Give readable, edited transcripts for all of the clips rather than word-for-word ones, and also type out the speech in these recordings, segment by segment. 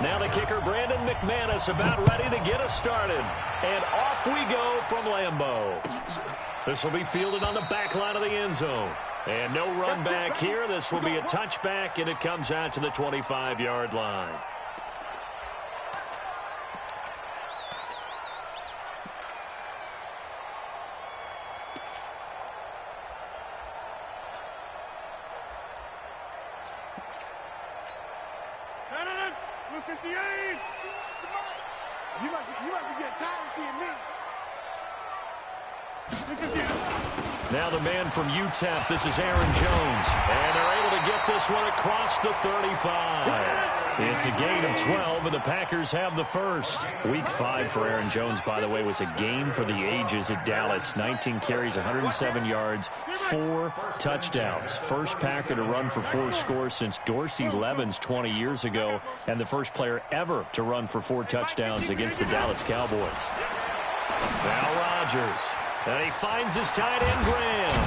Now the kicker, Brandon McManus, about ready to get us started. And off we go from Lambeau. This will be fielded on the back line of the end zone. And no run back here. This will be a touchback, and it comes out to the 25-yard line. You must be getting tired of seeing me. Now the man from UTEP, this is Aaron Jones. And they're able to get this one across the 35. It's a gain of 12, and the Packers have the first. Week 5 for Aaron Jones, by the way, was a game for the ages at Dallas. 19 carries, 107 yards, 4 touchdowns. First Packer to run for 4 scores since Dorsey Levens 20 years ago, and the first player ever to run for 4 touchdowns against the Dallas Cowboys. Now Rodgers. And he finds his tight end, Graham.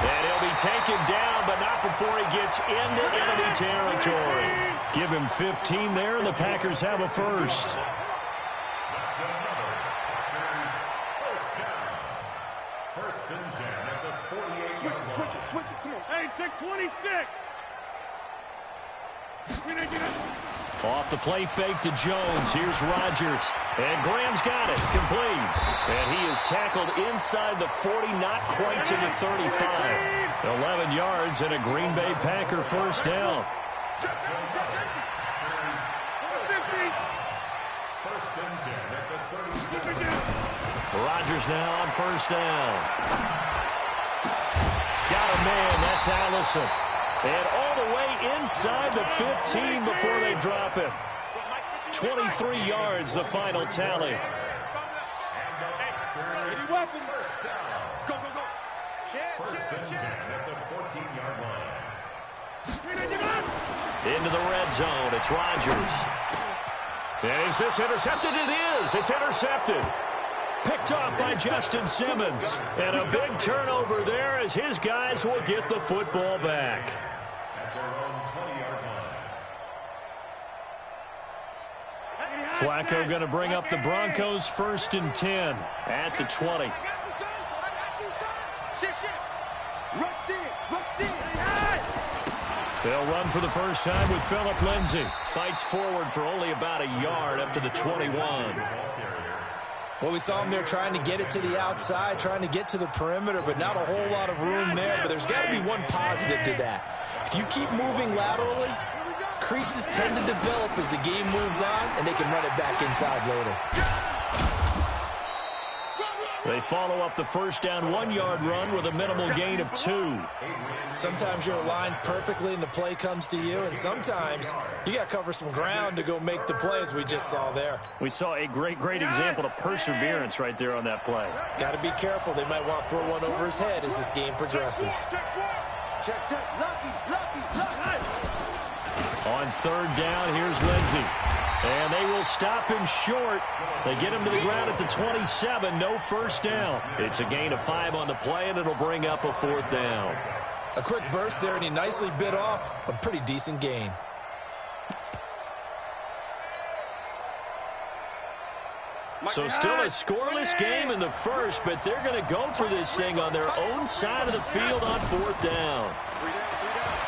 And he'll be taken down, but not before he gets into enemy territory. Give him 15 there, and the Packers have a first. Switch it, come on. Hey, take 26. Off the play fake to Jones. Here's Rodgers. And Graham's got it. Complete. And he is tackled inside the 40, not quite to the 35. 11 yards and a Green Bay Packer first down. Rodgers now on first down. Got a man. That's Allison. And all the way inside the 15 before they drop him. 23 yards, the final tally. Go, go, go. First and 10 at the 14-yard line. Into the red zone. It's Rodgers. And is this intercepted? It is. It's intercepted. Picked off by Justin Simmons. And a big turnover there as his guys will get the football back. Flacco going to bring up the Broncos first and 10 at the 20. They'll run for the first time with Phillip Lindsay. Fights forward for only about a yard up to the 21. Well, we saw him there trying to get it to the outside, trying to get to the perimeter, but not a whole lot of room there. But there's got to be one positive to that. If you keep moving laterally, creases tend to develop as the game moves on, and they can run it back inside later. They follow up the first down 1-yard run with a minimal gain of 2. Sometimes you're aligned perfectly and the play comes to you, and sometimes you got to cover some ground to go make the play, as we just saw there. We saw a great example of perseverance right there on that play. Got to be careful. They might want to throw one over his head as this game progresses. Check. Lucky. On third down, here's Lindsay. And they will stop him short. They get him to the ground at the 27. No first down. It's a gain of 5 on the play, and it'll bring up a 4th down. A quick burst there, and he nicely bit off a pretty decent gain. So still a scoreless game in the first, but they're going to go for this thing on their own side of the field on 4th down.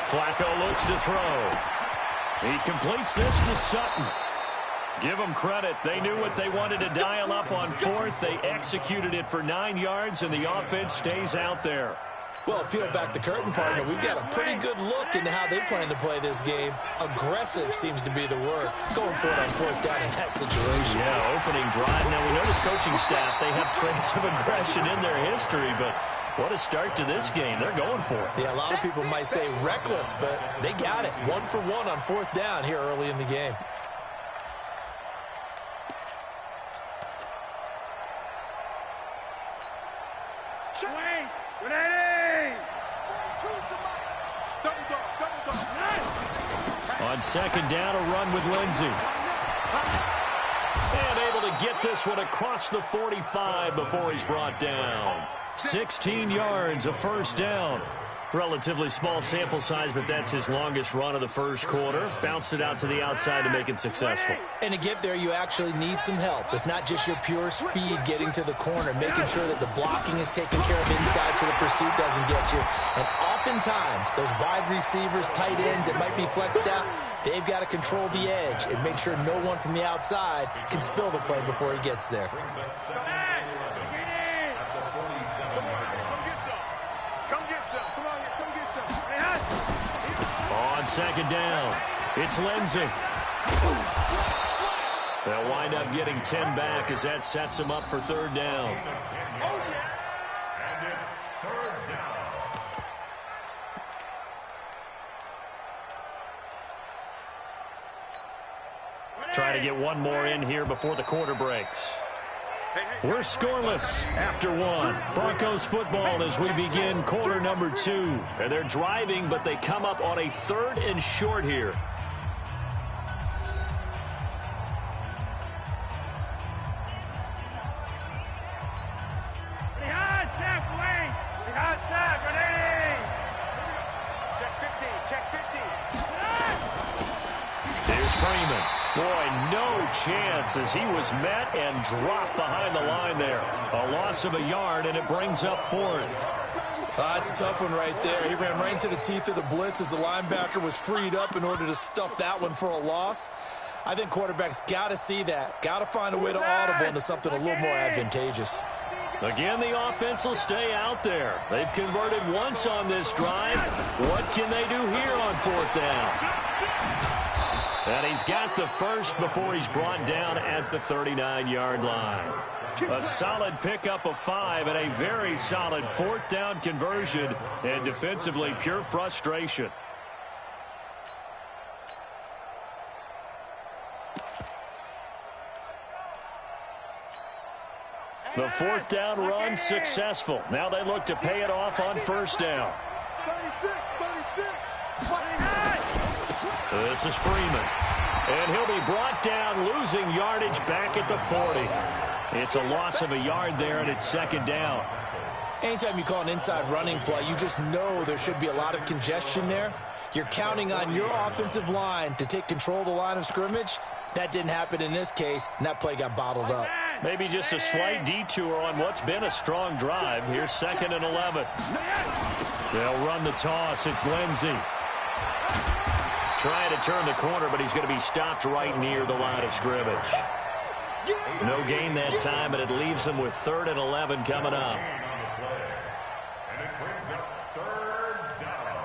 Flacco looks to throw. He completes this to Sutton. Give them credit. They knew what they wanted to dial up on 4th. They executed it for 9 yards, and the offense stays out there. Well, peel back the curtain, partner. We've got a pretty good look into how they plan to play this game. Aggressive seems to be the word. Going for it on 4th down in that situation. Yeah, opening drive. Now, we know this coaching staff, they have traits of aggression in their history, but what a start to this game. They're going for it. Yeah, a lot of people might say reckless, but they got it. 1 for 1 on 4th down here early in the game. On second down, a run with Lindsay. And able to get this one across the 45 before he's brought down. 16 yards, a first down. Relatively small sample size, but that's his longest run of the first quarter. Bounced it out to the outside to make it successful. And to get there, you actually need some help. It's not just your pure speed getting to the corner, making sure that the blocking is taken care of inside so the pursuit doesn't get you. And oftentimes, those wide receivers, tight ends that might be flexed out, they've got to control the edge and make sure no one from the outside can spill the play before he gets there. On second down, it's Lindsey. They'll wind up getting 10 back as that sets them up for third down. And it's third down. Try to get one more in here before the quarter breaks. We're scoreless after one. Broncos football as we begin quarter number 2. And they're driving, but they come up on a 3rd and short here. Here's Freeman. Boy, no chance as he was met and dropped behind the line there. A loss of a yard, and it brings up 4th. It's a tough one right there. He ran right into the teeth of the blitz as the linebacker was freed up in order to stuff that one for a loss. I think quarterbacks got to see that. Got to find a way to audible into something a little more advantageous. Again, the offense will stay out there. They've converted once on this drive. What can they do here on 4th down? And he's got the first before he's brought down at the 39-yard line. A solid pickup of 5 and a very solid 4th down conversion, and defensively pure frustration. The 4th down run successful. Now they look to pay it off on 1st down. 36. This is Freeman. And he'll be brought down, losing yardage back at the 40. It's a loss of a yard there, and it's 2nd down. Anytime you call an inside running play, you just know there should be a lot of congestion there. You're counting on your offensive line to take control of the line of scrimmage. That didn't happen in this case, and that play got bottled up. Maybe just a slight detour on what's been a strong drive. Here's 2nd and 11. They'll run the toss. It's Lindsey. Trying to turn the corner, but he's going to be stopped right near the line of scrimmage. No gain that time, and it leaves them with 3rd and 11 coming up. And it brings up third down.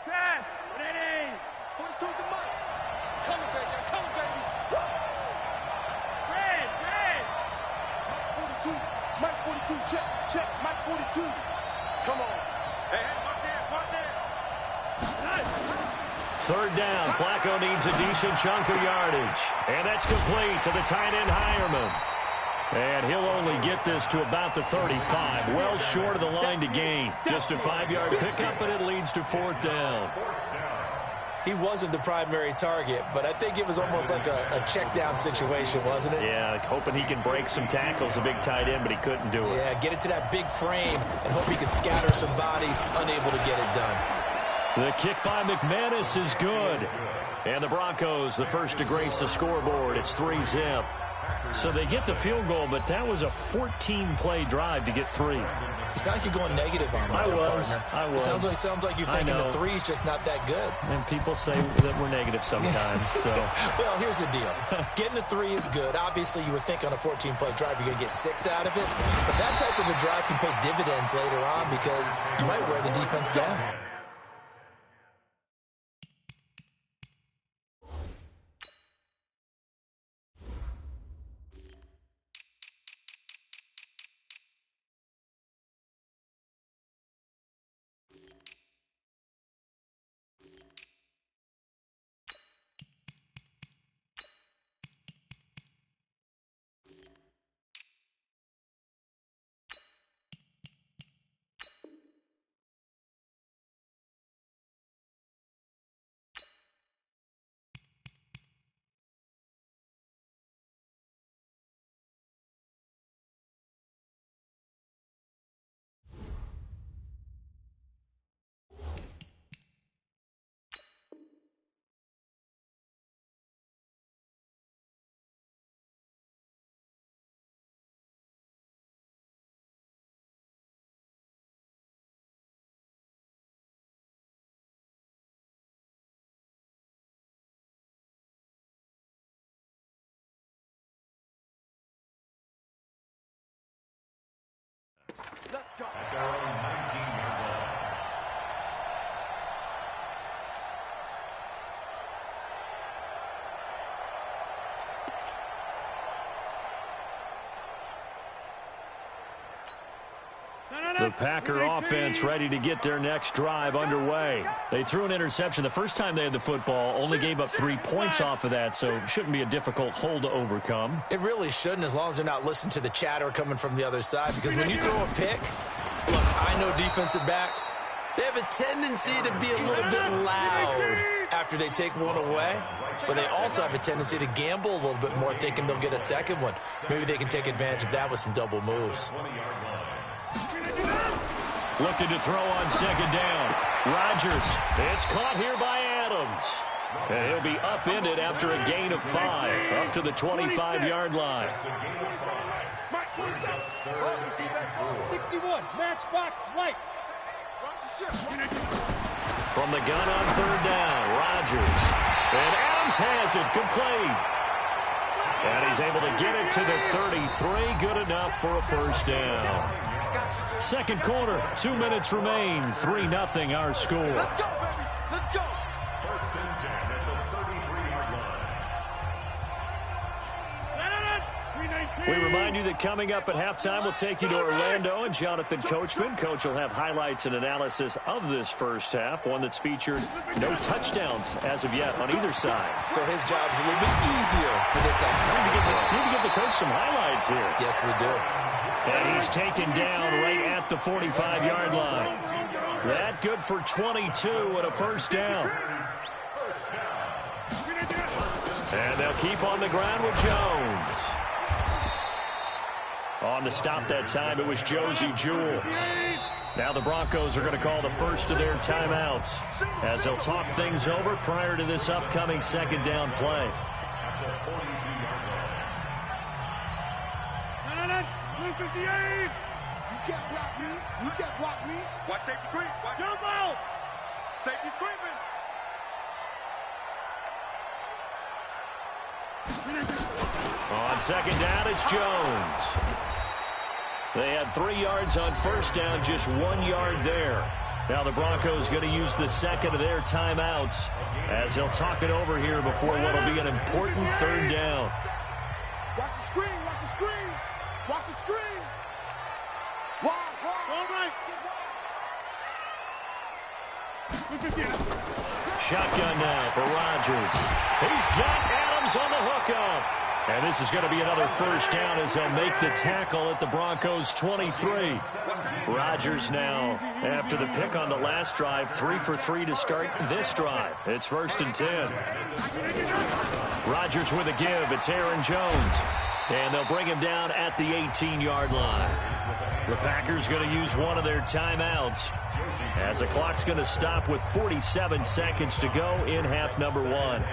Pass. Ready. 42 the mic. Coming, baby. I'm coming, baby. Red. Mike 42. Check. Mike 42. Come on. Hey, watch it. 3rd down. Flacco needs a decent chunk of yardage. And that's complete to the tight end Hireman. And he'll only get this to about the 35. Well short of the line to gain. Just a 5-yard pickup, and it leads to 4th down. He wasn't the primary target, but I think it was almost like a check down situation, wasn't it? Yeah, hoping he can break some tackles, a big tight end, but he couldn't do it. Yeah, get it to that big frame and hope he can scatter some bodies, unable to get it done. The kick by McManus is good. And the Broncos, the first to grace the scoreboard. It's 3-zip. So they get the field goal, but that was a 14-play drive to get 3. You sound like you're going negative on me. I was. It sounds like you're thinking the 3's just not that good. And people say that we're negative sometimes. So. Well, here's the deal. Getting the 3 is good. Obviously, you would think on a 14-play drive you're going to get 6 out of it. But that type of a drive can pay dividends later on because you might wear the defense down. The Packer offense ready to get their next drive underway. They threw an interception the first time they had the football, only gave up 3 points off of that, so it shouldn't be a difficult hole to overcome. It really shouldn't, as long as they're not listening to the chatter coming from the other side, because when you throw a pick, look, I know defensive backs, they have a tendency to be a little bit loud after they take one away, but they also have a tendency to gamble a little bit more, thinking they'll get a second one. Maybe they can take advantage of that with some double moves. Looking to throw on second down. Rodgers. It's caught here by Adams. And he'll be upended after a gain of 5, up to the 25-yard line. 61, matchbox lights. From the gun on third down, Rodgers. And Adams has it complete. And he's able to get it to the 33. Good enough for a first down. Second quarter, 2 minutes remain. 3-0 our score. Let's go, baby. Let's go. First and 10 at the 33-yard line. We remind you that coming up at halftime, we'll take you to Orlando and Jonathan Coachman. Coach will have highlights and analysis of this first half, one that's featured no touchdowns as of yet on either side. So his job's a little bit easier for this halftime. Need to give the coach some highlights here. Yes, we do. And he's taken down right at the 45-yard line. That good for 22 and a first down. And they'll keep on the ground with Jones. On the stop that time, it was Josie Jewell. Now the Broncos are going to call the first of their timeouts as they'll talk things over prior to this upcoming second down play. 58. You can't block me. You can't block me. Watch safety creep. Watch jump out. Safety's creeping. On second down, it's Jones. They had 3 yards on first down, just 1 yard there. Now the Broncos going to use the second of their timeouts as they'll talk it over here before what will be an important third down. Watch the screen. Watch the screen. Watch the screen. Wow. All right. Shotgun now for Rodgers. He's got Adams on the hookup. And this is going to be another first down as they'll make the tackle at the Broncos' 23. Rodgers now, after the pick on the last drive, 3 for 3 to start this drive. It's first and 10. Rodgers with a give. It's Aaron Jones. And they'll bring him down at the 18-yard line. The Packers going to use one of their timeouts as the clock's going to stop with 47 seconds to go in half number 1.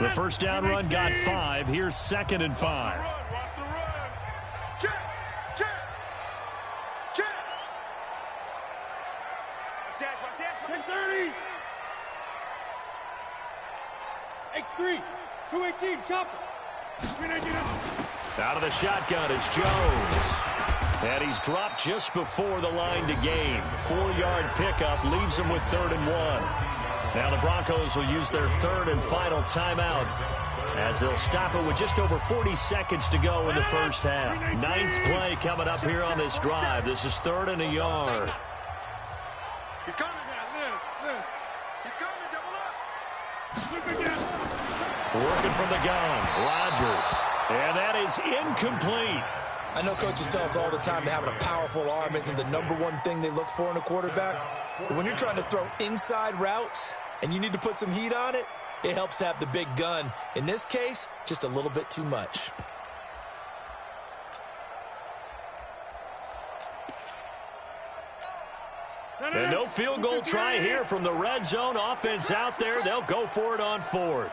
The first down run got 5. Here's second and 5. Watch the run. Check. Check. Check. Watch that. 30. X3. 218. Chopper. Out of the shotgun, it's Jones. And he's dropped just before the line to gain. 4-yard pickup leaves him with 3rd and 1. Now the Broncos will use their third and final timeout as they'll stop it with just over 40 seconds to go in the first half. 9th play coming up here on this drive. This is 3rd and a yard. He's coming now. He's coming. Double up. Working from the gun, Rodgers. And that is incomplete. I know coaches tell us all the time that having a powerful arm isn't the #1 thing they look for in a quarterback. But when you're trying to throw inside routes and you need to put some heat on it, it helps to have the big gun. In this case, just a little bit too much. And no field goal try here from the red zone. Offense out there. They'll go for it on 4th.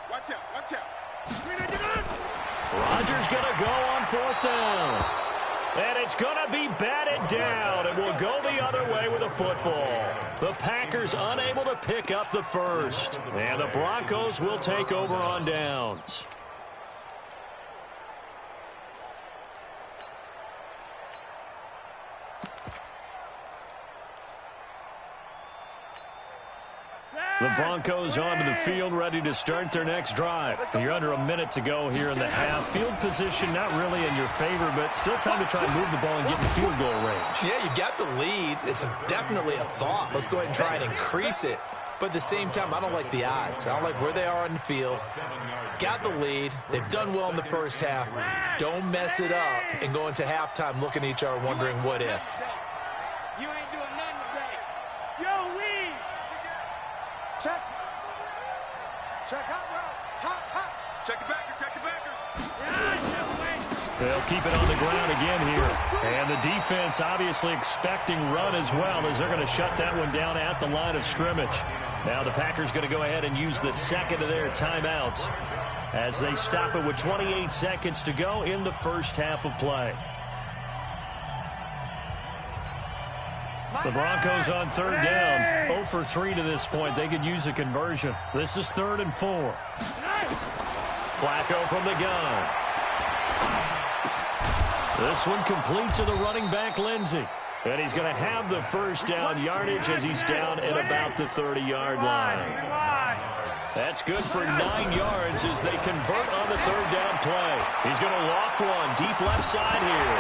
Watch out. Rodgers going to go on 4th down. And it's going to be batted down, and we'll go the other way with a football. The Packers unable to pick up the first. And the Broncos will take over on downs. The Broncos onto the field, ready to start their next drive. You're under a minute to go here in the half. Field position not really in your favor, but still time to try and move the ball and get in field goal range. Yeah, you got the lead. It's definitely a thought. Let's go ahead and try and increase it. But at the same time, I don't like the odds. I don't like where they are on the field. Got the lead. They've done well in the first half. Don't mess it up and go into halftime looking at each other wondering what if. You ain't doing nothing today. Yo, we. Check. Check hot route. Hot. Check the backer. Check the backer. They'll keep it on the ground again here. And the defense obviously expecting run as well, as they're going to shut that one down at the line of scrimmage. Now the Packers going to go ahead and use the second of their timeouts as they stop it with 28 seconds to go in the first half of play. The Broncos on third down, 0 for 3 to this point. They could use a conversion. This is 3rd and 4. Flacco from the gun. This one complete to the running back, Lindsey. And he's going to have the first down yardage as he's down at about the 30-yard line. That's good for 9 yards as they convert on the third down play. He's going to loft one deep left side here.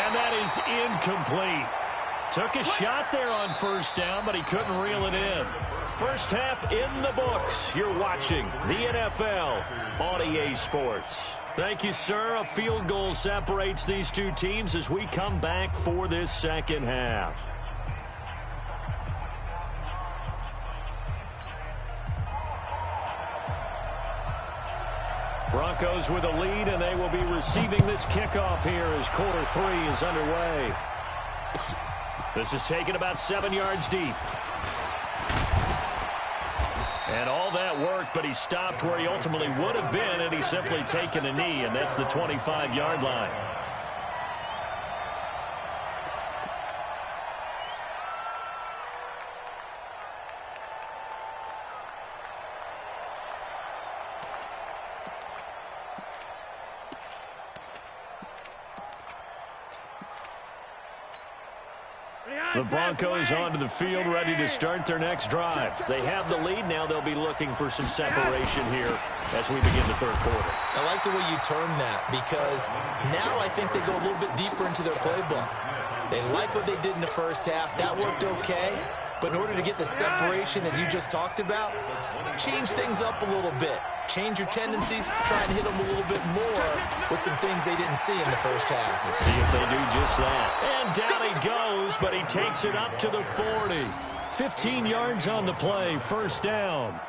And that is incomplete. Took a shot there on first down, but he couldn't reel it in. First half in the books. You're watching the NFL on EA Sports. Thank you, sir. A field goal separates these two teams as we come back for this second half. Broncos with a lead, and they will be receiving this kickoff here as quarter 3 is underway. This is taken about 7 yards deep. And all that worked, but he stopped where he ultimately would have been, and he's simply taken a knee, and that's the 25-yard line. The Broncos onto the field, ready to start their next drive. They have the lead. Now they'll be looking for some separation here as we begin the third quarter. I like the way you term that, because now I think they go a little bit deeper into their playbook. They like what they did in the first half. That worked okay. But in order to get the separation that you just talked about, change things up a little bit. Change your tendencies, try and hit them a little bit more with some things they didn't see in the first half. Let's see if they do just that. And down he goes, but he takes it up to the 40. 15 yards on the play, first down.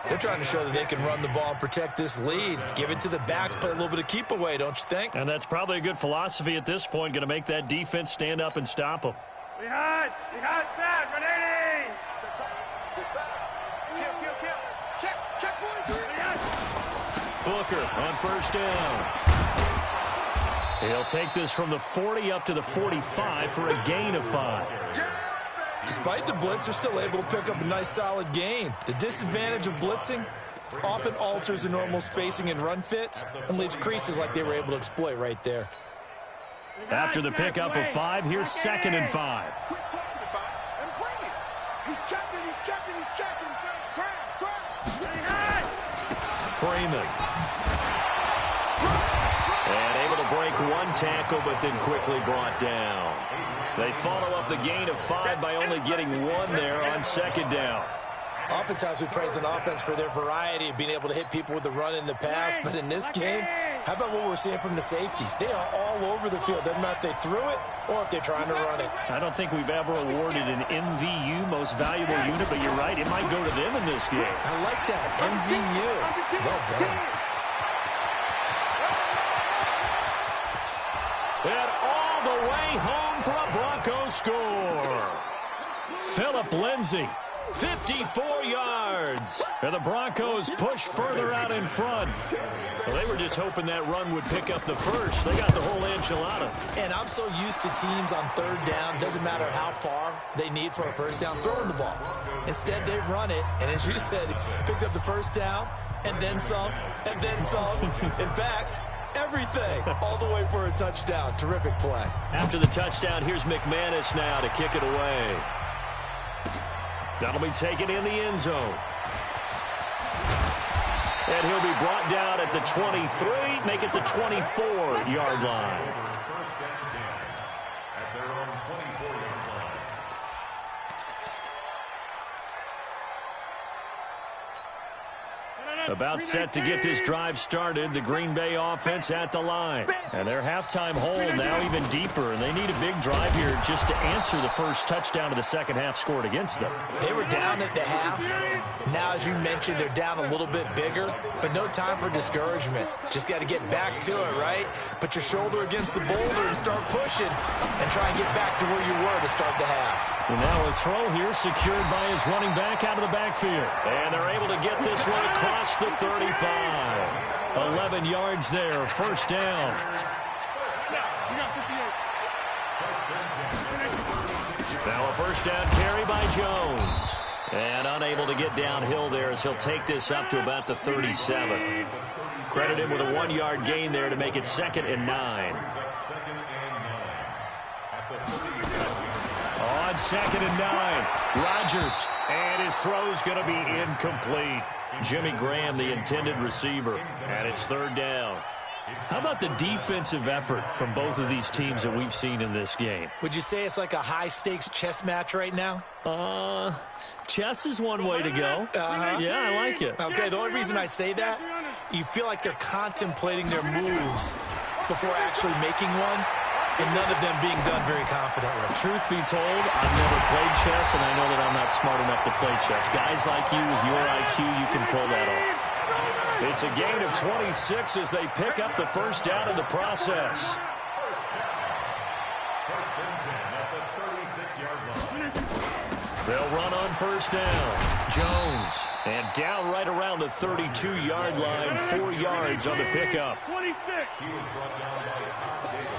They're trying to show that they can run the ball and protect this lead. Give it to the backs, play a little bit of keep away, don't you think? And that's probably a good philosophy at this point, going to make that defense stand up and stop them. We hot, set, ready. Check 43. Booker on first down. He'll take this from the 40 up to the 45 for a gain of 5. Despite the blitz, they're still able to pick up a nice, solid gain. The disadvantage of blitzing often alters the normal spacing and run fits and leaves creases like they were able to exploit right there. After the pickup of 5, here's 2nd and 5. Quit talking about it and bring it. He's checking. Crash. Freeman. And able to break one tackle, but then quickly brought down. They follow up the gain of 5 by only getting 1 there on 2nd down. Oftentimes we praise an offense for their variety of being able to hit people with the run in the pass, but in this game, how about what we're seeing from the safeties? They are all over the field. Doesn't matter if they threw it or if they're trying to run it. I don't think we've ever awarded an MVU, most valuable unit, but you're right, it might go to them in this game. I like that, MVU. Well done. And all the way home for a Broncos score. Philip Lindsay. 54 yards. And the Broncos push further out in front. Well, they were just hoping that run would pick up the first. They got the whole enchilada. And I'm so used to teams on third down, doesn't matter how far they need for a first down, throwing the ball. Instead, they run it, and as you said, picked up the first down, and then some, and then some. In fact, everything, all the way for a touchdown. Terrific play. After the touchdown, here's McManus now to kick it away. That'll be taken in the end zone. And he'll be brought down at the 23, make it the 24-yard line. First down 10 at their own 24-yard line. About set to get this drive started, the Green Bay offense at the line. And their halftime hole now even deeper, and they need a big drive here just to answer the first touchdown of the second half scored against them. They were down at the half. Now, as you mentioned, they're down a little bit bigger, but no time for discouragement. Just got to get back to it, right? Put your shoulder against the boulder and start pushing and try and get back to where you were to start the half. And now a throw here secured by his running back out of the backfield. And they're able to get this one across the 35. 11 yards there, first down. Now a first down carry by Jones. And unable to get downhill there as he'll take this up to about the 37. Credit him with a 1-yard gain there to make it 2nd and 9. On 2nd and 9, Rodgers. And his throw's going to be incomplete. Jimmy Graham, the intended receiver, and it's 3rd down. How about the defensive effort from both of these teams that we've seen in this game? Would you say it's like a high-stakes chess match right now? Chess is one way to go. Yeah, I like it. Okay, the only reason I say that, you feel like they're contemplating their moves before actually making one, and none of them being done very confidently. Truth be told, I've never played chess, and I know that I'm not smart enough to play chess. Guys like you with your IQ, you can pull that off. It's a gain of 26 as they pick up the first down in the process. First and 10 at the 36-yard line. They'll run on first down. Jones. And down right around the 32-yard line, 4 yards on the pickup. 26. He was brought down by Todd Davis.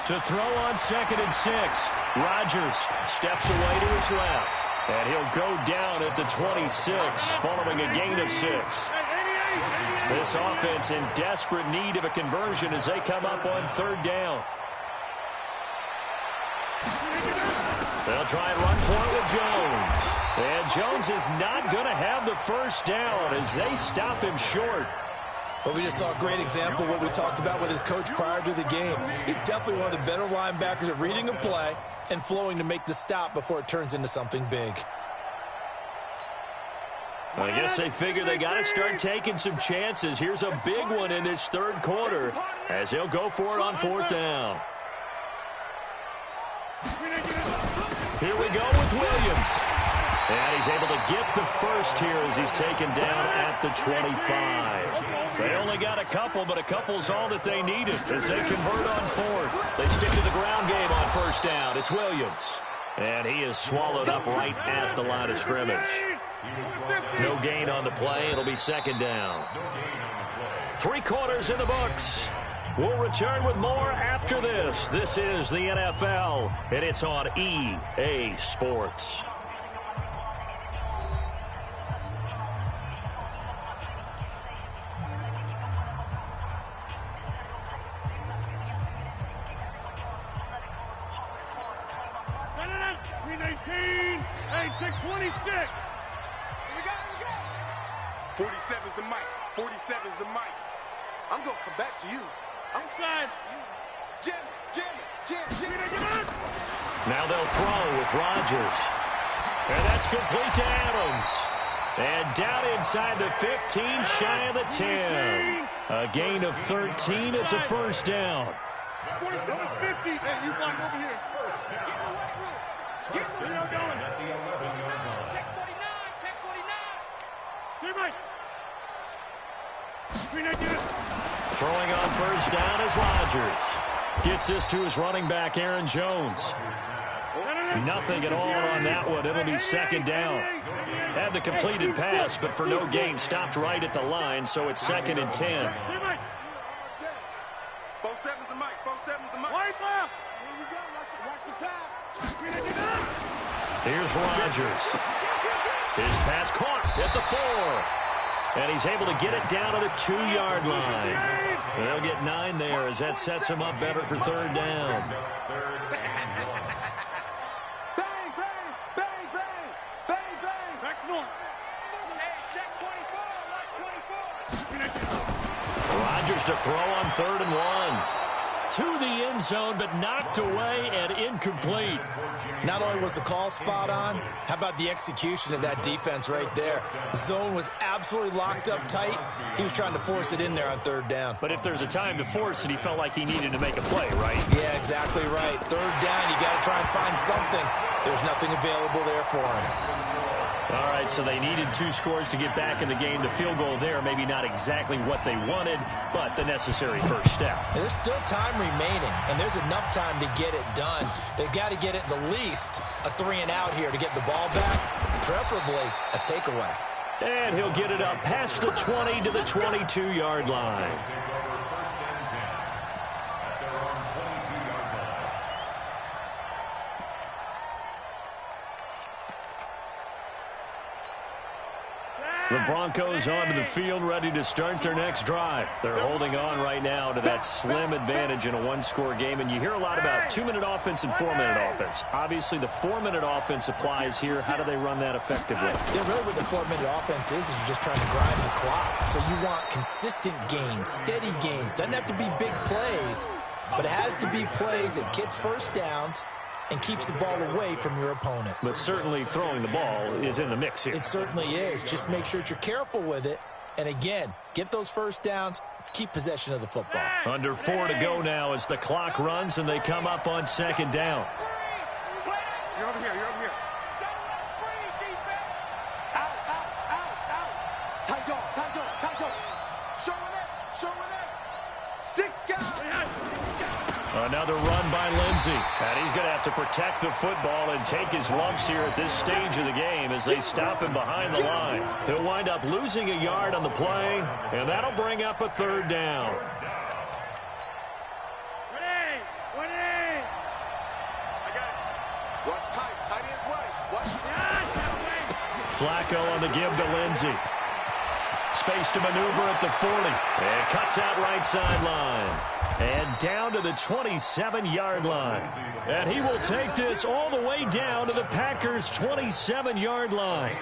To throw on 2nd and 6. Rodgers steps away to his left. And he'll go down at the 26, following a gain of 6. This offense in desperate need of a conversion as they come up on 3rd down. They'll try and run for it with Jones. And Jones is not going to have the first down as they stop him short. Well, we just saw a great example of what we talked about with his coach prior to the game. He's definitely one of the better linebackers at reading a play and flowing to make the stop before it turns into something big. I guess they figure they got to start taking some chances. Here's a big one in this 3rd quarter as he'll go for it on 4th down. Here we go with Williams. And he's able to get the first here as he's taken down at the 25. They only got a couple, but a couple's all that they needed as they convert on 4th. They stick to the ground game on first down. It's Williams. And he is swallowed up right at the line of scrimmage. No gain on the play. It'll be 2nd down. 3 quarters in the books. We'll return with more after this. This is the NFL, and it's on EA Sports. Hey, 626. 47's the mic. 47's the mic. I'm going to come back to you. Outside. Jim. Now they'll throw with Rodgers. And that's complete to Adams. And down inside the 15, shy of the 10. A gain of 13. It's a first down. 47-50. Hey, you block over here. Get the First and 10 at the 11-yard line. Check 49. Check 49. Stay right. 319. Throwing on first down is Rodgers. Gets this to his running back, Aaron Jones. Nothing at all on that one. It'll be 2nd down. Had the completed pass, but for no gain, stopped right at the line, so it's 2nd and 10. Stay right. 47's the mic. 47's the mic. White left. Here we go. Watch the pass. Here's Rodgers. His pass caught at the 4. And he's able to get it down to the 2-yard line. They'll get 9 there as that sets him up better for 3rd down. Bang, bang, bang. Rodgers to throw on 3rd and 1. To the end zone, but knocked away and incomplete. Not only was the call spot on, how about the execution of that defense right there? The zone was absolutely locked up tight. He was trying to force it in there on 3rd down. But if there's a time to force it, he felt like he needed to make a play, right? Yeah, exactly right. 3rd down, you got to try and find something. There's nothing available there for him. All right, so they needed 2 scores to get back in the game. The field goal there, maybe not exactly what they wanted, but the necessary first step. And there's still time remaining, and there's enough time to get it done. They've got to get it the least a 3-and-out here to get the ball back, preferably a takeaway. And he'll get it up past the 20 to the 22-yard line. The Broncos onto the field, ready to start their next drive. They're holding on right now to that slim advantage in a 1-score game. And you hear a lot about 2-minute offense and 4-minute offense. Obviously, the 4-minute offense applies here. How do they run that effectively? Yeah, really what the 4-minute offense is you're just trying to grind the clock. So you want consistent gains, steady gains. Doesn't have to be big plays, but it has to be plays that gets first downs and keeps the ball away from your opponent. But certainly throwing the ball is in the mix here. It certainly is. Just make sure that you're careful with it. And again, get those first downs, keep possession of the football. Under 4 to go now as the clock runs and they come up on 2nd down. You're over here. You're over here. Out. Tight dog. Showing it. 6 guys. Another run by Lindsey. And he's going to have to protect the football and take his lumps here at this stage of the game as they stop him behind the line. He'll wind up losing a yard on the play, and that'll bring up a 3rd down. Watch tight ends way. Watch. Flacco on the give to Lindsey. Space to maneuver at the 40. And cuts out right sideline. And down to the 27-yard line. And he will take this all the way down to the Packers' 27-yard line.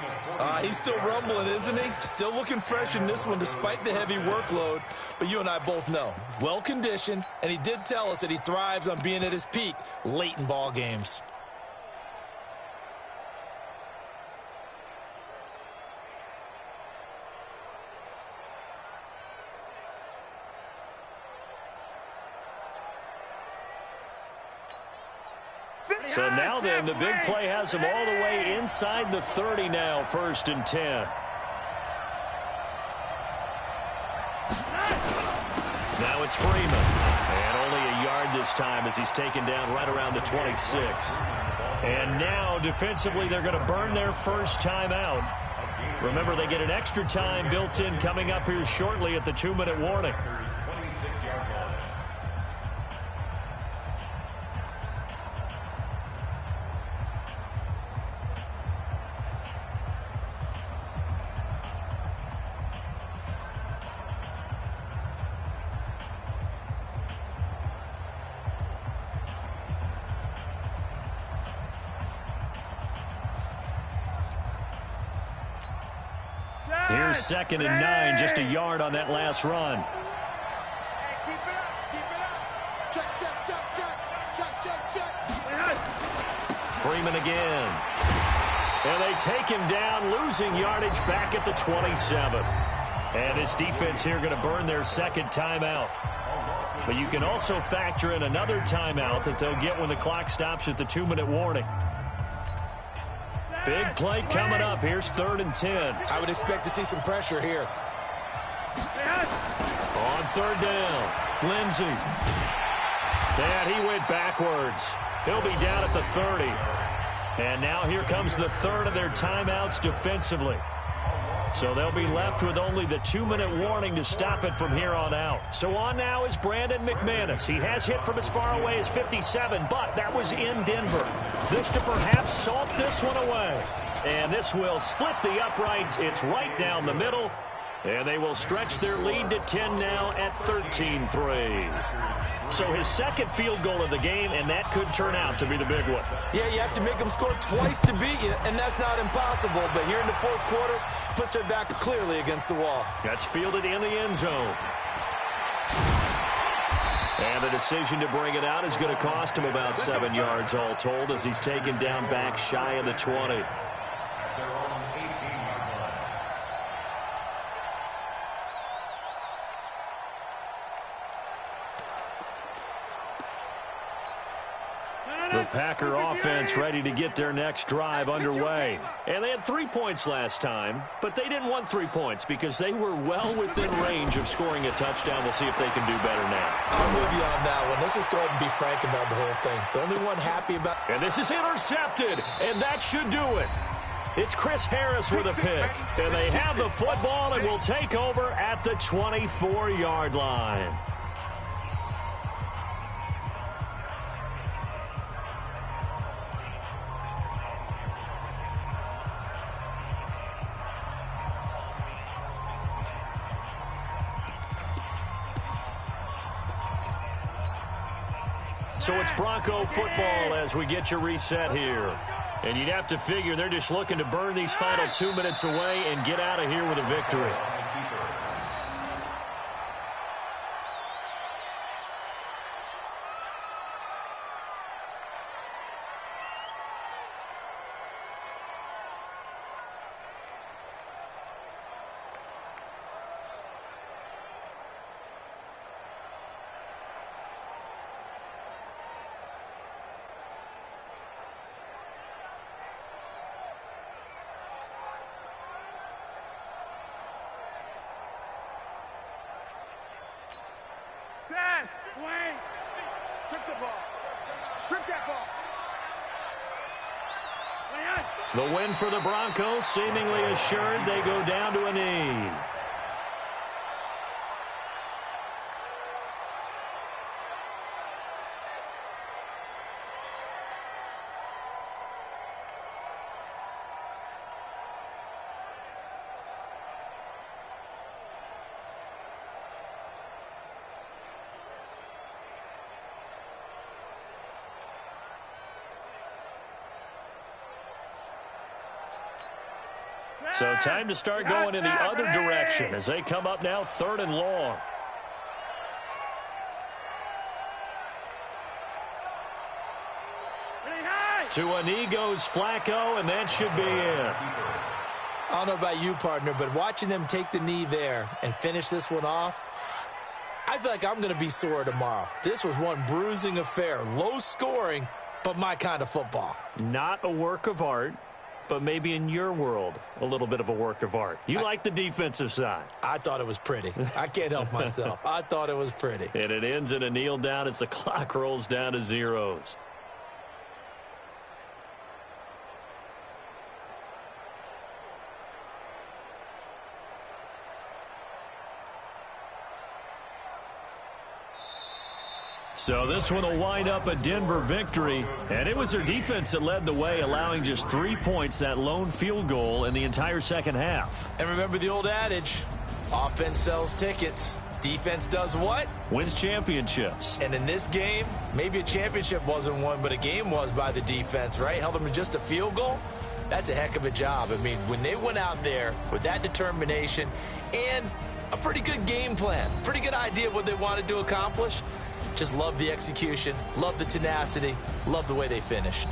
He's still rumbling, isn't he? Still looking fresh in this one despite the heavy workload. But you and I both know, well-conditioned, and he did tell us that he thrives on being at his peak late in ball games. So now then, the big play has him all the way inside the 30 now, 1st and 10. Now it's Freeman. And only a yard this time as he's taken down right around the 26. And now, defensively, they're going to burn their first timeout. Remember, they get an extra time built in coming up here shortly at the 2-minute warning. Here's 2nd and 9, just a yard on that last run. Hey, keep it up. Check. Freeman again. And they take him down, losing yardage back at the 27. And this defense here going to burn their 2nd timeout. But you can also factor in another timeout that they'll get when the clock stops at the 2-minute warning. Big play coming up. Here's 3rd and 10. I would expect to see some pressure here. On 3rd down, Lindsey. And he went backwards. He'll be down at the 30. And now here comes the 3rd of their timeouts defensively. So they'll be left with only the 2-minute warning to stop it from here on out. So on now is Brandon McManus. He has hit from as far away as 57, but that was in Denver. This to perhaps salt this one away. And this will split the uprights. It's right down the middle. And they will stretch their lead to 10 now at 13-3. So his 2nd field goal of the game, and that could turn out to be the big one. Yeah, you have to make them score twice to beat you, and that's not impossible. But here in the 4th quarter, puts their backs clearly against the wall. That's fielded in the end zone. And the decision to bring it out is going to cost him about 7 yards all told as he's taken down back shy of the 20. At their own 18-yard line. The Packer offense ready to get their next drive underway. And they had 3 points last time, but they didn't want 3 points because they were well within range of scoring a touchdown. We'll see if they can do better now. I'm with you on that one. Let's just go ahead and be frank about the whole thing. The only one happy about... And this is intercepted, and that should do it. It's Chris Harris with a pick. And they have the football and will take over at the 24-yard line. So it's Bronco football as we get your reset here. And you'd have to figure they're just looking to burn these final 2 minutes away and get out of here with a victory. Strip the ball. Strip that ball. The win for the Broncos seemingly assured. They go down to a knee. So time to start going in the other direction as they come up now 3rd and long. To a knee goes Flacco, and that should be it. I don't know about you, partner, but watching them take the knee there and finish this one off, I feel like I'm going to be sore tomorrow. This was one bruising affair. Low scoring, but my kind of football. Not a work of art, but maybe in your world, a little bit of a work of art. You like the defensive side. I thought it was pretty. I can't help myself. I thought it was pretty. And it ends in a kneel down as the clock rolls down to zeros. So this one will wind up a Denver victory, and it was their defense that led the way, allowing just 3 points, that lone field goal in the entire second half. And remember the old adage, offense sells tickets. Defense does what? Wins championships. And in this game, maybe a championship wasn't won, but a game was by the defense, right? Held them to just a field goal. That's a heck of a job. I mean, when they went out there with that determination and a pretty good game plan, pretty good idea of what they wanted to accomplish, just love the execution, love the tenacity, love the way they finished.